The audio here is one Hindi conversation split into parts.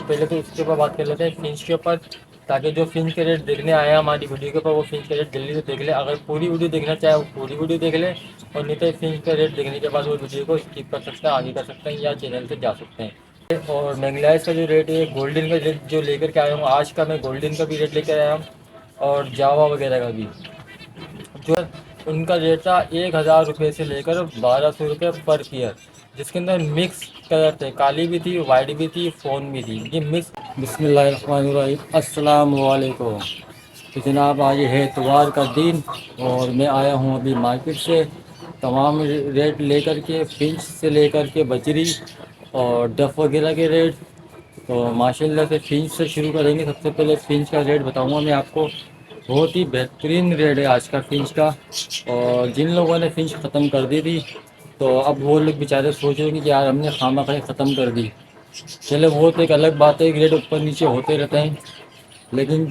पहले तो उसके ऊपर बात कर लेते हैं, फिंच के ऊपर, ताकि जो फिंच के रेट देखने आया हमारी वीडियो के ऊपर वो फिंच के रेट जल्दी से देख ले। अगर पूरी वीडियो देखना चाहे वो पूरी वीडियो देख ले, और नहीं तो फिंच का रेट देखने के बाद वो वीडियो को स्किप कर सकते हैं, आगे कर सकते हैं या चैनल से जा सकते हैं। और मैंगलाइज का जो रेट है, गोल्डन का रेट जो लेकर के आया हूँ आज का, मैं गोल्डन का भी रेट लेकर आया हूँ और जावा वगैरह का भी, जो उनका रेट था 1000 रुपये से लेकर 1200 रुपये पर पेयर, जिसके अंदर मिक्स कलर थे, काली भी थी, वाइट भी थी, फ़ोन भी थी, ये मिक्स। बिस्मिल्लाहिर्रहमानिर्रहीम, अस्सलाम वालेकुम। तो जनाब आज है इतवार का दिन और मैं आया हूँ अभी मार्केट से तमाम रेट लेकर के, फिंच से लेकर के बजरी और डफ वगैरह के रेट। तो माशाल्लाह से फिंच से शुरू करेंगे। सबसे पहले फिंच का रेट बताऊंगा मैं आपको, बहुत ही बेहतरीन रेट है आज का फिंच का। और जिन लोगों ने फिंच ख़त्म कर दी थी, तो अब वो लोग बेचारे सोच रहे हैं कि यार हमने खामा खाई ख़त्म कर दी। चले वो तो एक अलग बात है, रेट ऊपर नीचे होते रहते हैं, लेकिन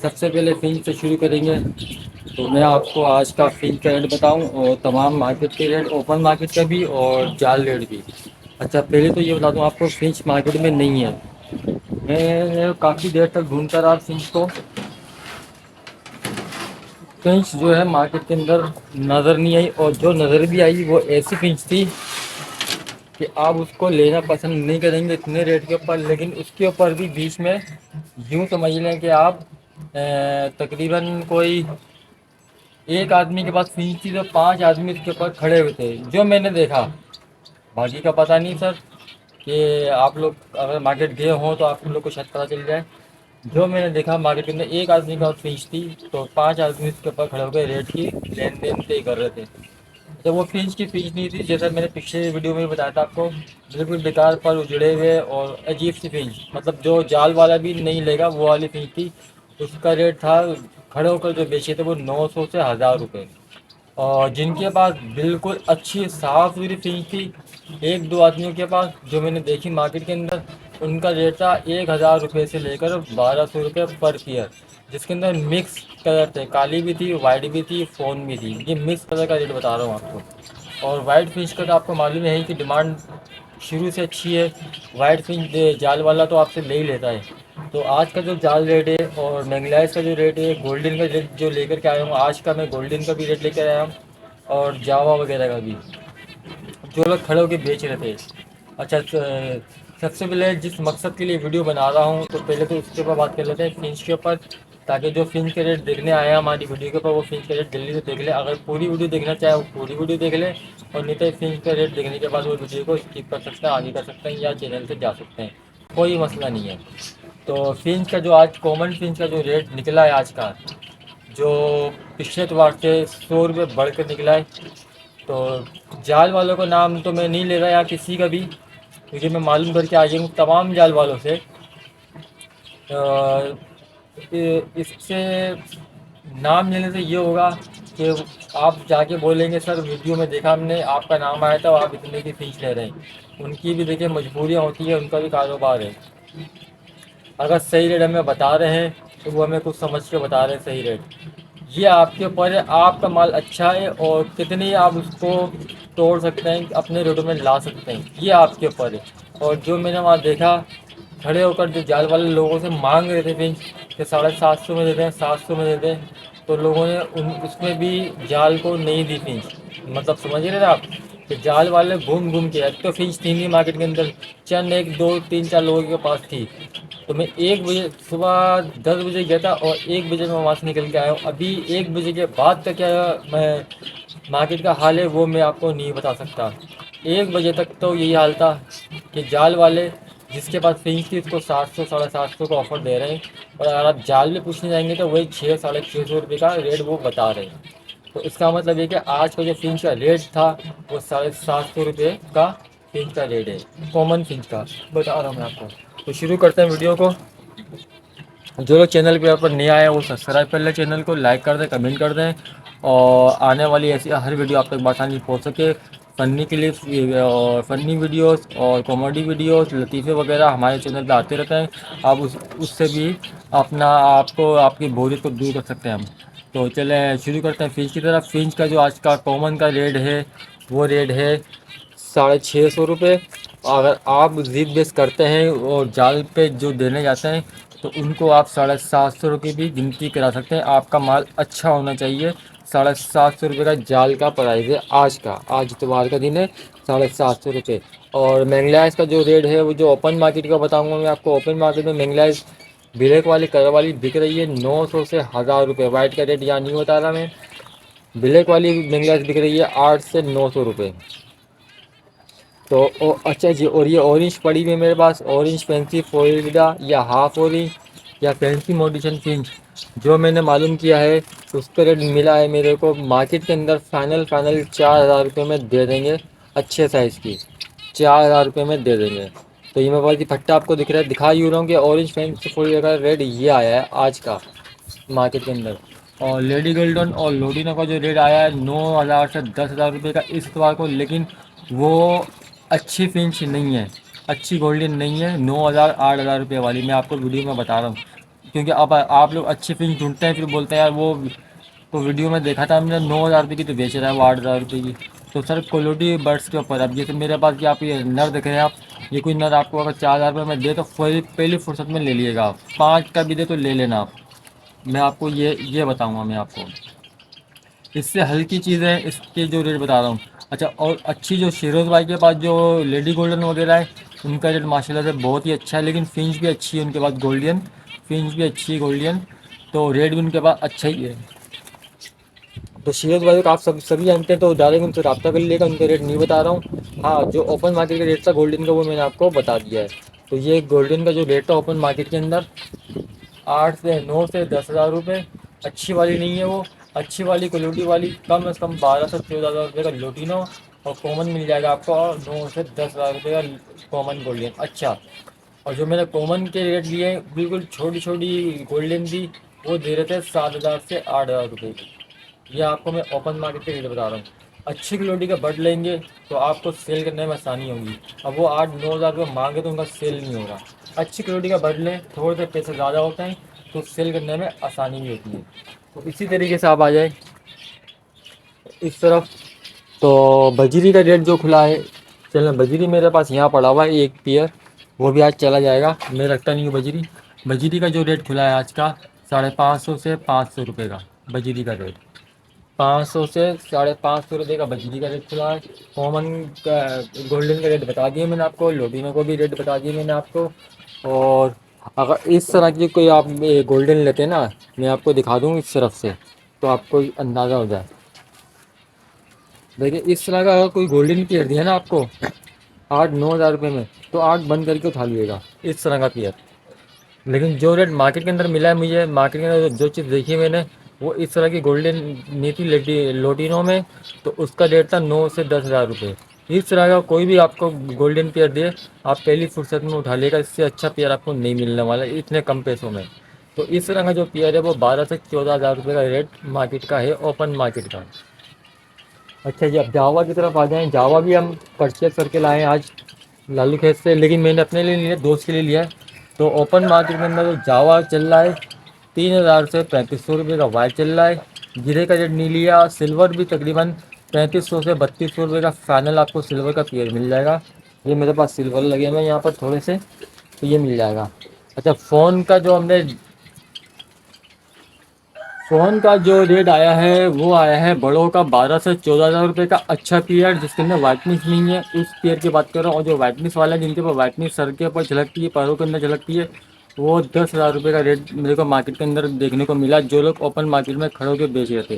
सबसे पहले फिंच से शुरू करेंगे। तो मैं आपको आज का फिंच का रेट बताऊं और तमाम मार्केट के रेट, ओपन मार्केट का भी और जाल रेट भी। अच्छा पहले तो ये बता दूं आपको, फिंच मार्केट में नहीं है। मैं काफ़ी देर तक ढूंढता रहा फिंच को, फिंच जो है मार्केट के अंदर नज़र नहीं आई, और जो नज़र भी आई वो ऐसी फिंच थी कि आप उसको लेना पसंद नहीं करेंगे इतने रेट के ऊपर। लेकिन उसके ऊपर भी बीच में यूँ समझ लें कि आप तकरीबन कोई एक आदमी के पास फिंच थी तो 5 आदमी उसके ऊपर खड़े हुए थे, जो मैंने देखा। बाकी का पता नहीं सर, कि आप लोग अगर मार्केट गए हों तो आप लोग को शायद पता चल जाए। जो मैंने देखा मार्केट के अंदर एक आदमी का फिंच थी, तो 5 आदमी उसके ऊपर खड़े होकर रेट की लेन देन तय कर रहे थे। तो वो फिंच की फिंच नहीं थी, जैसा मैंने पिछले वीडियो में बताया था आपको, बिल्कुल बेकार पर उजड़े हुए और अजीब सी फिंच, मतलब जो जाल वाला भी नहीं लेगा वो वाली फिंच थी। उसका रेट था, खड़े होकर जो बेचे थे वो 900 से 1000 रुपये। और जिनके पास बिल्कुल अच्छी साफ़ सुथरी फिंच थी, एक दो आदमियों के पास जो मैंने देखी मार्केट के अंदर, उनका रेट था 1000 रुपये से लेकर 1200 रुपये पर पेयर, जिसके अंदर मिक्स कलर थे, काली भी थी, वाइट भी थी, फ़ोन भी थी। ये मिक्स कलर का रेट बता रहा हूँ आपको। और वाइट फिश का तो आपको मालूम है कि डिमांड शुरू से अच्छी है। वाइट फिश जाल वाला तो आपसे ले ही लेता है। तो आज का जो जाल रेट है और मैंगलाइज का जो रेट है, गोल्डन का रेट जो लेकर के आया हूँ आज का, मैं गोल्डन का भी रेट लेकर आया हूँ और जावा वगैरह का भी, जो लोग खड़े होकर बेच रहे थे। अच्छा सबसे पहले जिस मकसद के लिए वीडियो बना रहा हूँ, तो पहले तो उसके ऊपर बात कर लेते हैं, फिंच के ऊपर, ताकि जो फिंच के रेट देखने आया हमारी वीडियो के ऊपर वो फिंच के रेट जल्दी से देख ले। अगर पूरी वीडियो देखना चाहे वो पूरी वीडियो देख ले, और नहीं तो फिंच का रेट देखने के बाद वो वीडियो को स्किप कर सकते हैं, आगे कर सकते हैं या चैनल से जा सकते हैं, कोई मसला नहीं है। तो फिंच का जो आज कॉमन फिंच का जो रेट निकला है आज का, जो पिछले एतवार से 100 रुपये बढ़ कर निकला है। तो जाल वालों का नाम तो मैं नहीं ले रहा यहाँ किसी का भी, क्योंकि मैं मालूम करके आ जाऊँ तमाम जाल वालों से। इससे नाम लेने से ये होगा कि आप जाके बोलेंगे सर वीडियो में देखा हमने, आपका नाम आया था और आप इतने की फीस ले रहे हैं। उनकी भी देखिए मजबूरियाँ होती है, उनका भी कारोबार है। अगर सही रेट हमें बता रहे हैं तो वो हमें कुछ समझ के बता रहे हैं सही रेट। ये आपके ऊपर है, आपका माल अच्छा है और कितनी आप उसको तोड़ सकते हैं, अपने रेटों में ला सकते हैं, ये आपके ऊपर है। और जो मैंने वहाँ देखा, खड़े होकर जो जाल वाले लोगों से मांग रहे थे फिंच कि 750 में दे दें, 700 में दे दें, तो लोगों ने उसमें भी जाल को नहीं दी फिंच। मतलब समझ रहे थे आप कि जाल वाले घूम घूम के, अब तो फिंच थी नहीं मार्केट के अंदर, चंद एक दो तीन चार लोगों के पास थी। तो मैं 1 बजे सुबह 10 बजे गया था और 1 बजे मैं वहाँ से निकल के आया हूँ। अभी 1 बजे के बाद का क्या मैं मार्केट का हाल है वो मैं आपको नहीं बता सकता। 1 बजे तक तो यही हाल था कि जाल वाले जिसके पास फिंच थी उसको 700 750 का ऑफ़र दे रहे हैं, और अगर आप जाल में पूछने जाएंगे तो वही 6 650 रुपये का रेट वो बता रहे हैं। तो इसका मतलब ये कि आज का जो फिंच का रेट था वो 750 रुपये का फिंच का रेट है, कॉमन फिंच का बता रहा हूँ मैं आपको। तो शुरू करते हैं वीडियो को। जो लोग चैनल पर नए आए हैं वो सब्सक्राइब कर लें, चैनल को लाइक कर दें, कमेंट कर दें, और आने वाली ऐसी हर वीडियो आप तक आसानी पहुँच सके। फ़नी क्लिप्स और फ़नी वीडियोस और कॉमेडी वीडियोस, लतीफ़े वगैरह हमारे चैनल पे आते रहते हैं। आप उससे भी अपना आपको आपकी बोरियत को दूर कर सकते हैं हम। तो चलें शुरू करते हैं फिंच की तरफ। फिंच का जो आज का कॉमन का रेट है वो रेट है 650 रुपये। अगर आप जिद बेस करते हैं और जाल पे जो देने जाते हैं तो उनको आप 750 की भी गिनती करा सकते हैं। आपका माल अच्छा होना चाहिए। 750 का जाल का प्राइस है आज का, आज इतवार का दिन है, 750 और मैंगलाइस का जो रेट है वो जो ओपन मार्केट का बताऊंगा मैं आपको। ओपन मार्केट में मैंगलाइस ब्लैक वाली कलर वाली बिक रही है 900 से 1000 रुपये। वाइट का रेट यहाँ नहीं बता रहा मैं। ब्लैक वाली मैंगलाइस बिक रही है 800 से 900 रुपये। तो अच्छा जी, और ये ऑरेंज पड़ी हुई है मेरे पास, ऑरेंज फैंसी फ्लोरिडा या हाफ ऑरेंज या फैंसी मॉडिशन फिंच, जो मैंने मालूम किया है उसका रेट मिला है मेरे को मार्केट के अंदर फाइनल 4000 रुपये में दे देंगे। अच्छे साइज़ की 4000 रुपये में दे देंगे। तो ये मेरे पास ये फट्टा आपको दिख रहा है, दिखा ही रहा हूँ कि ऑरेंज फैंसी फ्लोरिडा का रेट ये आया है आज का मार्केट के अंदर। और लेडी गोल्डन और लोडिनो का जो रेट आया है 9000 से 10,000 रुपये का इस बार को, लेकिन वो अच्छी फिंच नहीं है, अच्छी गोल्डन नहीं है। 9000 8,000 रुपये वाली मैं आपको वीडियो में बता रहा हूँ, क्योंकि अब आप लोग अच्छी फिंच ढूंढते हैं फिर बोलते हैं यार वो तो वीडियो में देखा था हमने 9000 रुपये की तो बेच रहा है वो 8,000 रुपये की। तो सर क्वालिटी बर्ड्स के ऊपर। अब जैसे मेरे पास ये आप ये नर देख रहे हैं आप, ये कोई नर आपको अगर 4,000 रुपये में दे तो पहली फुर्सत में ले लीजिएगा आप। 5 का भी दे तो ले लेना आप। मैं आपको ये बताऊंगा मैं आपको। इससे हल्की चीज़ें इसके जो रेट बता रहा हूँ। अच्छा, और अच्छी जो शिरोज भाई के पास जो लेडी गोल्डन वगैरह है उनका रेट माशाल्लाह से बहुत ही अच्छा है, लेकिन फिंच भी अच्छी है उनके पास गोल्डन, फिंच भी अच्छी है गोल्डन, तो रेट भी उनके पास अच्छा ही है। तो शिरोज भाई को आप सभी जानते हैं, तो डायरेक्ट उनसे रब्ता कर लीजिएगा, उनका रेट नहीं बता रहा हूँ। हाँ, जो ओपन मार्केट का रेट था गोल्डन का वो मैंने आपको बता दिया है। तो ये गोल्डन का जो रेट था ओपन मार्केट के अंदर 8 से 9 से 10,000 रुपये। अच्छी वाली नहीं है वो, अच्छी वाली क्वालिटी वाली कम से कम 12 से 14,000 रुपये का लोटिनो और कॉमन मिल जाएगा आपको 9 से 10,000 रुपये का कॉमन गोल्डन। अच्छा, और जो मैंने कॉमन के रेट लिए बिल्कुल छोटी छोटी गोल्डन थी वो दे रहे थे 7,000 से 8,000 रुपये की। ये आपको मैं ओपन मार्केट के रेट बता रहा हूँ। अच्छी क्वालिटी का बड लेंगे तो आपको सेल करने में आसानी होगी। अब वो 8 9 हज़ार रुपये मांगे तो उनका सेल नहीं होगा। अच्छी क्वालिटी का बड लें, थोड़े से पैसे ज़्यादा होते हैं तो सेल करने में आसानी भी होती है। तो इसी तरीके से आप आ जाए इस तरफ। तो बजरी का रेट जो खुला है, चलना बजरी मेरे पास यहाँ पड़ा हुआ है एक पेयर, वो भी आज चला जाएगा, मैं रखता नहीं हूँ बजरी। बजरी का जो रेट खुला है आज का 550 से 500 रुपये का बजरी का रेट। 500 से 550 रुपये का बजरी का रेट खुला है। कॉमन का गोल्डन का रेट बता दिए मैंने आपको, लोटिनो को भी रेट बता दिए मैंने आपको। और अगर इस तरह की कोई आप गोल्डन लेते हैं ना, मैं आपको दिखा दूँ इस तरफ से तो आपको अंदाज़ा हो जाए। देखिए इस तरह का अगर कोई गोल्डन पेयर दिया ना आपको 8 9 हज़ार रुपये में, तो 8 बंद करके उठा लीजिएगा इस तरह का पेयर। लेकिन जो रेट मार्केट के अंदर मिला है मुझे, मार्केट के अंदर जो चीज़ देखी है मैंने, वो इस तरह की गोल्डन नीति लोटिनो में, तो उसका रेट था 9 से 10 हज़ार रुपये। इस तरह का कोई भी आपको गोल्डन पेयर दे आप पहली फुर्सत में उठा लेगा, इससे अच्छा पेयर आपको नहीं मिलने वाला है इतने कम पैसों में। तो इस तरह का जो पेयर है वो 12 से 14 हज़ार रुपये का रेट मार्केट का है, ओपन मार्केट का। अच्छा जी, अब जावा की तरफ आ जाएं। जावा भी हम परचेज करके लाए हैं आज लालू खेत से, लेकिन मैंने अपने लिए लिया, दोस्त के लिए लिया है। तो ओपन मार्केट के अंदर जो जावा चल रहा है 3,000 से 3,500 रुपये का वाइट चल रहा है। जीरे का रेट नहीं लिया। सिल्वर भी तकरीबन 3,500 से 3,200 रुपये का फाइनल आपको सिल्वर का पेयर मिल जाएगा। ये मेरे पास सिल्वर लगे हुए हैं यहाँ पर थोड़े से, तो ये मिल जाएगा। अच्छा, फ़ोन का जो रेट आया है वो आया है बड़ों का 12 से 14 हज़ार रुपये का अच्छा पेयर, जिसके अंदर वाइटनेस नहीं है, उस पेयर की बात कर रहा हूँ। और जो वाइटनेस वाला है जिनके ऊपर वाइटनेस सर के ऊपर झलकती है, पैरों के अंदर झलकती है, वो 10,000 रुपये का रेट मेरे को मार्केट के अंदर देखने को मिला, जो लोग ओपन मार्केट में खड़े होकर बेच रहे थे।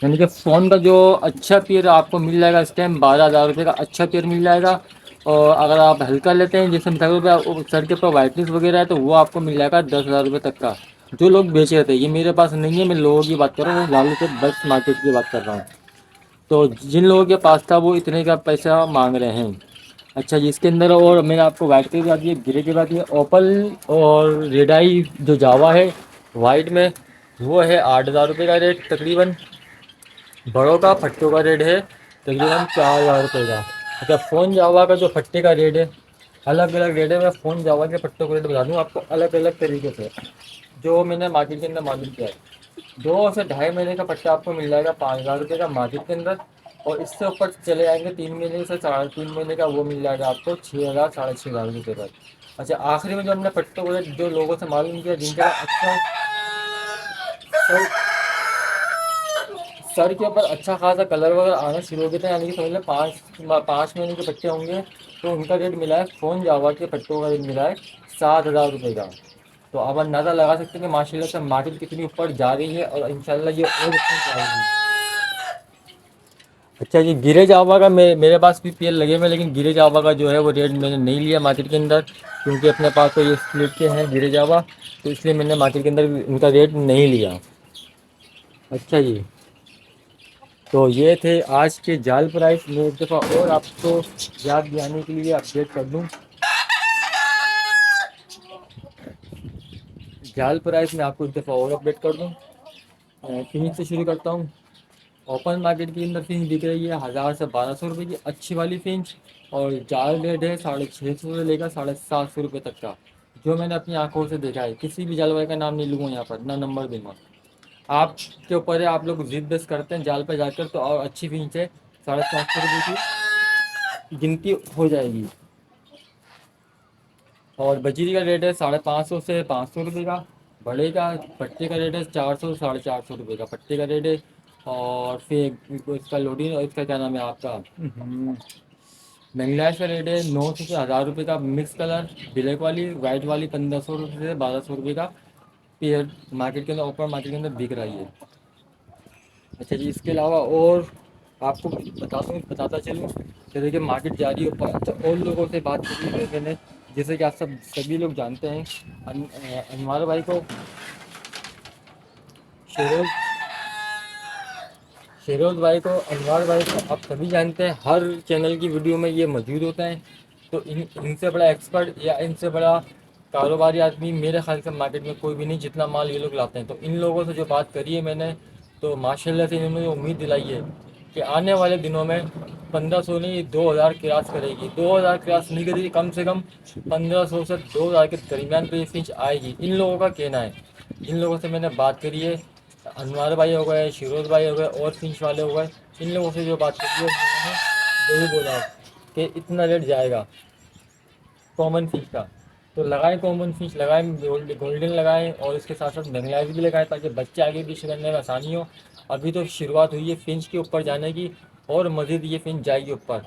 यानी कि फ़ोन का जो अच्छा पेयर आपको मिल जाएगा इस टाइम 12,000 रुपये का अच्छा पेयर मिल जाएगा। और अगर आप हल्का लेते हैं जैसे सर के ऊपर वाइटनेस वगैरह है, तो वो आपको मिल जाएगा 10,000 रुपये तक का, जो लोग बेच रहे थे। ये मेरे पास नहीं है, मैं लोगों की बात कर रहा हूँ, लालू के बस मार्केट की बात कर रहा हूँ। तो जिन लोगों के पास था वो इतने का पैसा मांग रहे हैं। अच्छा जी, इसके अंदर और मैंने आपको वाइट की बात की, ग्रे की बात की, ओपल और रेडाई जो जावा है वाइट में, वो है 8,000 रुपये का रेट तकरीबन। बड़ों का फट्टों का रेट है तकरीबन 4,000 रुपये का। अच्छा, फ़ोन जावा का जो फट्टे का रेट है अलग अलग रेट है। मैं फ़ोन जावा के फट्टों का रेट बता दूँ आपको अलग अलग तरीके से, जो मैंने मार्केट के अंदर मालूम किया है। 2 से ढाई महीने का पट्टा आपको मिल जाएगा 5,000 रुपये का मार्केट के अंदर। और इससे ऊपर चले जाएंगे 3 महीने से 3.5 महीने का, वो मिल जाएगा आपको 6,000 6,500 रुपये का। अच्छा, आखिरी में जो हमने पट्टों को जो लोगों से मालूम किया जिनके पास अच्छा सर सर के ऊपर अच्छा खासा कलर वगैरह आना शुरू हो गया था, यानी कि समझ लें 5 महीने के पट्टे होंगे, तो उनका रेट मिला है फ़ोन जावा के पट्टों का रेट मिला है 7,000 रुपये का। तो आप अंदाज़ा लगा सकते हैं कि माशाल्लाह से मार्केट कितनी ऊपर जा रही है और इंशाल्लाह ये और ऊपर जाएगी। अच्छा जी, गिरे जावा का मेरे पास भी पेड़ लगे हुए हैं, लेकिन गिरे जावा का जो है वो रेट मैंने नहीं लिया मार्केट के अंदर, क्योंकि अपने पास तो ये स्प्लिट के हैं गिरे जावा, तो इसलिए मैंने मार्केट के अंदर उनका रेट नहीं लिया। अच्छा जी, तो ये थे आज के जाल प्राइस। मैं एक दफ़ा और आपको याद दिलाने के लिए अपडेट कर दूं, जाल प्राइस में आपको एक दफ़ा और अपडेट कर दूं। फिनिश से शुरू करता हूँ। ओपन मार्केट के अंदर फिंच बिक रही है 1,000 से 1,200 रुपये की अच्छी वाली फिंच, और जाल रेट है 650 से लेकर 750 रुपये तक का, जो मैंने अपनी आंखों से देखा है। किसी भी जाल वाले का नाम नहीं लूँगा यहाँ पर, ना नंबर दूंगा। आपके ऊपर है, आप लोग जिद बस करते हैं जाल पर जाकर, तो और अच्छी फिंच है 750 रुपये की गिनती हो जाएगी। और बजीरी का रेट है 550 से 500 रुपये का। बड़े का पट्टे का रेट है 400 से 450 रुपये का पट्टे का रेट है। और फिर इसका लोडिंग और इसका क्या नाम है आपका, मैंगलाइज का रेट है 900 से 1,000 रुपये का। मिक्स कलर ब्लैक वाली वाइट वाली 1,500 रुपये से 1,200 रुपये का पेयर मार्केट के अंदर, ऊपर मार्केट के अंदर बिक रही है। अच्छा जी, इसके अलावा और आपको बताता चलूँ कि देखिए मार्केट जा रही है ऊपर। अच्छा, और लोगों से बात करी है मैंने, जैसे कि आप सभी लोग जानते हैं अनवार भाई को, शेरोज शेरोज भाई को, अनवार भाई को आप सभी जानते हैं, हर चैनल की वीडियो में ये मौजूद होते हैं। तो इनसे बड़ा एक्सपर्ट या इनसे बड़ा कारोबारी आदमी मेरे ख्याल से मार्केट में कोई भी नहीं, जितना माल ये लोग लाते हैं। तो इन लोगों से जो बात करी है मैंने, तो माशाल्लाह से इन्होंने उम्मीद दिलाई है कि आने वाले दिनों में 1,500 नहीं 2,000 क्रॉस करेगी। 2,000 क्रॉस नहीं करेगी, कम से कम 1,500 से 2,000 के दरमियान पे ये फिंच आएगी, इन लोगों का कहना है। इन लोगों से मैंने बात करी है, अनवार भाई हो गए, शिरोज भाई हो गए, और फिंच वाले हो गए। इन लोगों से जो बात करी है उन्होंने यही बोला है कि इतना रेट जाएगा कॉमन फिश का। तो लगाएं कॉमन फिश, लगाएं गोल्डन लगाएं, और इसके साथ साथ बेंगलाइज भी लगाएं, ताकि बच्चे आगे भी करने में आसानी हो। अभी तो शुरुआत हुई है फिंच के ऊपर जाने की, और मज़ीद ये फिंच जाएगी ऊपर।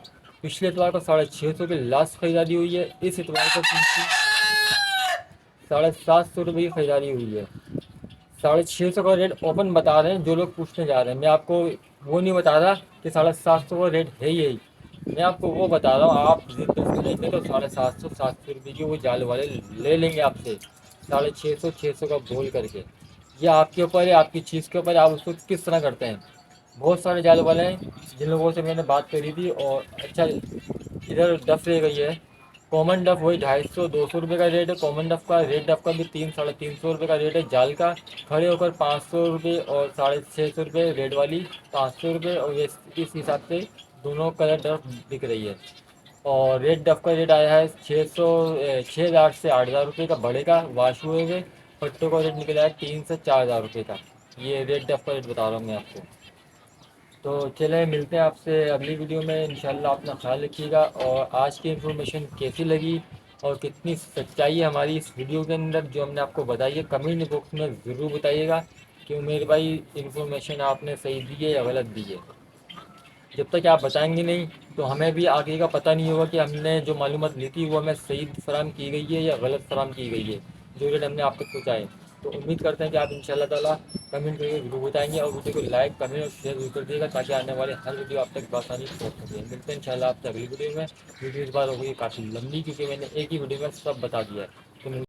पिछले इतवार को 650 की लास्ट खरीदारी हुई है, इस इतवार को फिंच की 750 रुपये की खरीदारी हुई है। 650 का रेट ओपन बता रहे हैं जो लोग पूछने जा रहे हैं। मैं आपको वो नहीं बता रहा कि 750 का रेट है यही, मैं आपको वो बता रहा हूँ। आप जितना लेंगे तो 750 700 रुपये की वो जाल वाले ले लेंगे आपसे, 650 का बोल करके। ये आपके ऊपर है, आपकी चीज़ के ऊपर है, आप उसको किस तरह करते हैं। बहुत सारे जाल वाले हैं जिन लोगों से मैंने बात करी थी। और अच्छा, इधर डफ रह गई है, कॉमन डफ वही 250 200 रुपये का रेट है कॉमन डफ का। रेड डफ का भी 300 350 रुपये का रेट है जाल का। खड़े होकर 500 रुपये और 650 रुपये, रेड वाली 500 रुपये, और ये इस हिसाब से दोनों कलर डफ बिक रही है। और रेड डफ का रेट आया है 6,000 से 8,000 रुपये का बड़े का वाश हुए हुए। पट्टों का रेट निकला है 3 से 4,000 रुपये का। ये रेड डफ का रेट बता रहा हूँ मैं आपको। तो चले मिलते हैं आपसे अगली वीडियो में इंशाल्लाह। अपना ख्याल रखिएगा। और आज की इन्फॉर्मेशन कैसी लगी और कितनी सच्चाई है हमारी इस वीडियो के अंदर जो हमने आपको बताई है, कमेंट बॉक्स में ज़रूर बताइएगा कि मेरे भाई इन्फॉर्मेशन आपने सही दी है या गलत दी है। जब तक आप बताएंगे नहीं तो हमें भी आगे का पता नहीं होगा कि हमने जो मालूमात ली थी वो हमें सही फराहम की गई है या गलत फराहम की गई है, जो रेट हमने आप तक पहुँचाए। तो उम्मीद करते हैं कि आप इंशाल्लाह ताला कमेंट करके ज़रूर बताएंगे, और वीडियो को लाइक कमेंट और शेयर जरूर कर दिएगा, ताकि आने वाले हर वीडियो आप तक आसानी से पहुँच सके। मिलते हैं इंशाल्लाह आपसे अगली वीडियो में। वीडियो इस बार हो गई काफ़ी लंबी, क्योंकि मैंने एक ही वीडियो में सब बता दिया है। तो